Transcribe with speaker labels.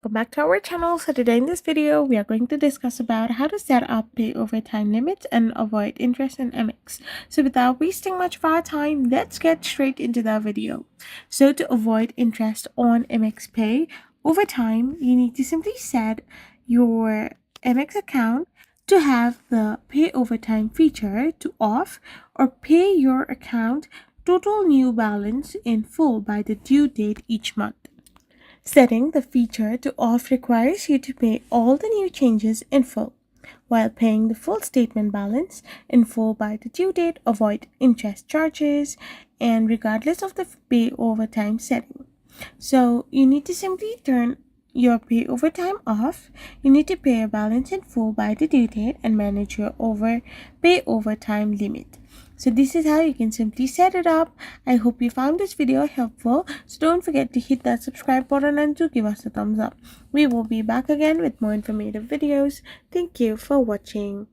Speaker 1: Welcome back to our channel. So today in this video, we are going to discuss about how to set up pay over time limits and avoid interest in Amex. So without wasting much of our time, let's get straight into the video. So to avoid interest on Amex Pay over time, you need to simply set your Amex account to have the pay over time feature to off, or pay your account total new balance in full by the due date each month. Setting the feature to off requires you to pay all the new changes in full, while paying the full statement balance in full by the due date. Avoid interest charges and regardless of the pay over time setting. So you need to simply turn your pay over time off. You need to pay a balance in full by the due date and manage your pay over time limit. So this is how you can simply set it up. I hope you found this video helpful. So don't forget to hit that subscribe button and to give us a thumbs up. We will be back again with more informative videos. Thank you for watching.